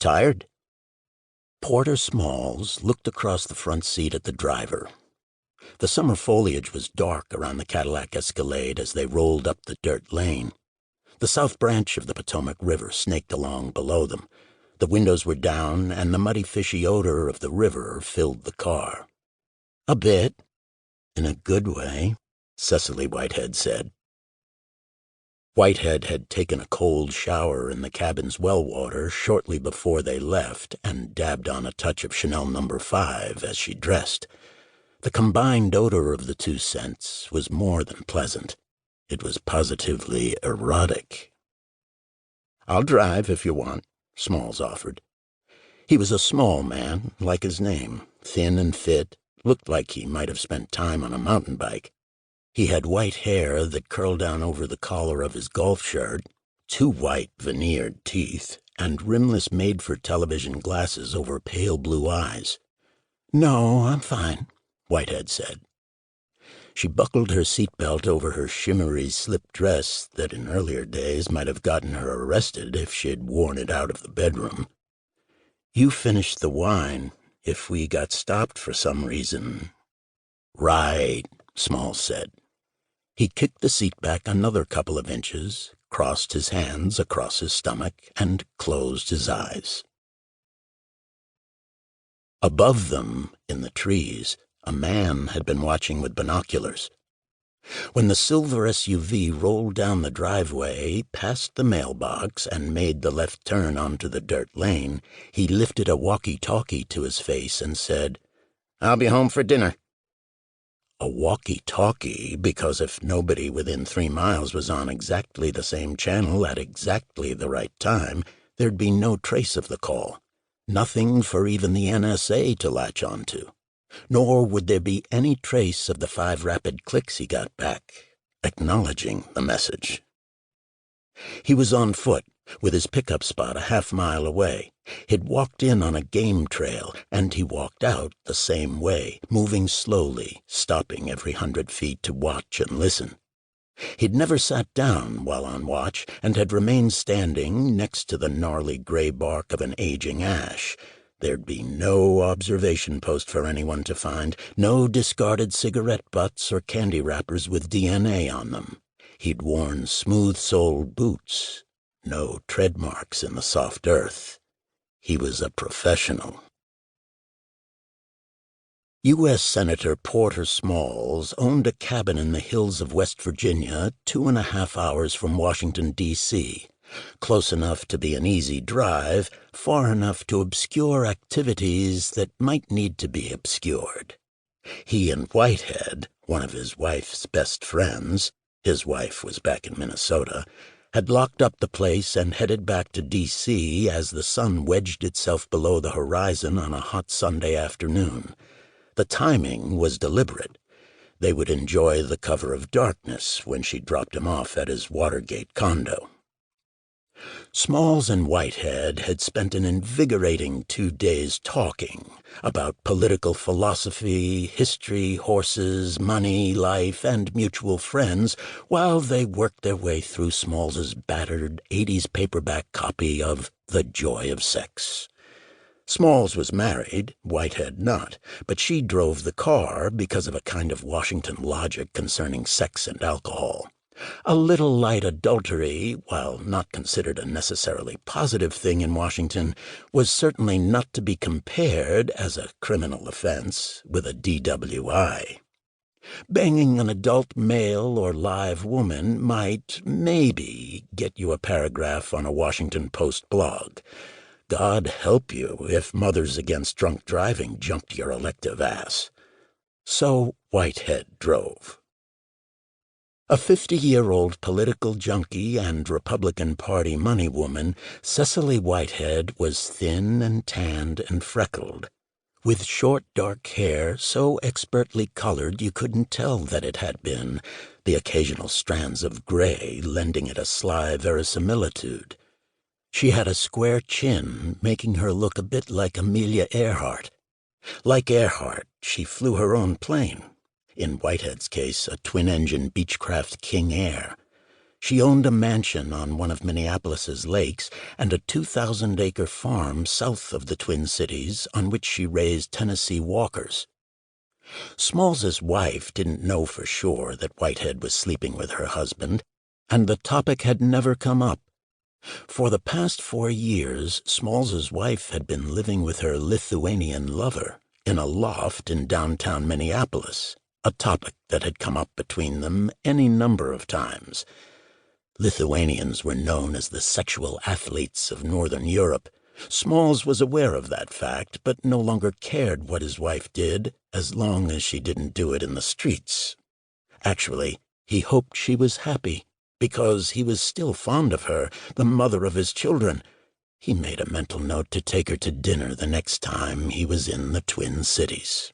Tired?" Porter Smalls looked across the front seat at the driver. The summer foliage was dark around the Cadillac Escalade as they rolled up the dirt lane. The south branch of the Potomac River snaked along below them. The windows were down, and the muddy, fishy odor of the river filled the car. "A bit. In a good way," Cecily Whitehead said. Whitehead had taken a cold shower in the cabin's well water shortly before they left and dabbed on a touch of Chanel No. 5 as she dressed. The combined odor of the two scents was more than pleasant. It was positively erotic. "I'll drive if you want," Smalls offered. He was a small man, like his name, thin and fit, looked like he might have spent time on a mountain bike. He had white hair that curled down over the collar of his golf shirt, two white veneered teeth, and rimless made-for-television glasses over pale blue eyes. "No, I'm fine," Whitehead said. She buckled her seatbelt over her shimmery slip dress that in earlier days might have gotten her arrested if she'd worn it out of the bedroom. "You finished the wine if we got stopped for some reason." "Right," Smalls said. He kicked the seat back another couple of inches, crossed his hands across his stomach, and closed his eyes. Above them, in the trees, a man had been watching with binoculars. When the silver SUV rolled down the driveway, past the mailbox, and made the left turn onto the dirt lane, he lifted a walkie-talkie to his face and said, "I'll be home for dinner." A walkie-talkie, because if nobody within 3 miles was on exactly the same channel at exactly the right time, there'd be no trace of the call. Nothing for even the NSA to latch onto. Nor would there be any trace of the 5 rapid clicks he got back, acknowledging the message. He was on foot, with his pickup spot a half-mile away. He'd walked in on a game trail, and he walked out the same way, moving slowly, stopping every 100 feet to watch and listen. He'd never sat down while on watch, and had remained standing next to the gnarly gray bark of an aging ash. There'd be no observation post for anyone to find, no discarded cigarette butts or candy wrappers with DNA on them. He'd worn smooth-soled boots, no tread marks in the soft earth. He was a professional. U.S. Senator Porter Smalls owned a cabin in the hills of West Virginia, 2.5 hours from Washington, D.C., close enough to be an easy drive, far enough to obscure activities that might need to be obscured. He and Whitehead, one of his wife's best friends, his wife was back in Minnesota, had locked up the place and headed back to D.C. as the sun wedged itself below the horizon on a hot Sunday afternoon. The timing was deliberate. They would enjoy the cover of darkness when she dropped him off at his Watergate condo. Smalls and Whitehead had spent an invigorating 2 days talking about political philosophy, history, horses, money, life, and mutual friends while they worked their way through Smalls's battered 80s paperback copy of The Joy of Sex. Smalls was married, Whitehead not, but she drove the car because of a kind of Washington logic concerning sex and alcohol. A little light adultery, while not considered a necessarily positive thing in Washington, was certainly not to be compared, as a criminal offense, with a DWI. Banging an adult male or live woman might, maybe, get you a paragraph on a Washington Post blog. God help you if Mothers Against Drunk Driving jumped your elective ass. So Whitehead drove. A 50-year-old political junkie and Republican Party money woman, Cecily Whitehead was thin and tanned and freckled, with short dark hair so expertly colored you couldn't tell that it had been, the occasional strands of gray lending it a sly verisimilitude. She had a square chin, making her look a bit like Amelia Earhart. Like Earhart, she flew her own plane. In Whitehead's case, a twin-engine Beechcraft King Air. She owned a mansion on one of Minneapolis's lakes and a 2,000-acre farm south of the Twin Cities on which she raised Tennessee walkers. Smalls's wife didn't know for sure that Whitehead was sleeping with her husband, and the topic had never come up. For the past 4 years, Smalls's wife had been living with her Lithuanian lover in a loft in downtown Minneapolis, a topic that had come up between them any number of times. Lithuanians were known as the sexual athletes of Northern Europe. Smalls was aware of that fact, but no longer cared what his wife did, as long as she didn't do it in the streets. Actually, he hoped she was happy, because he was still fond of her, the mother of his children. He made a mental note to take her to dinner the next time he was in the Twin Cities.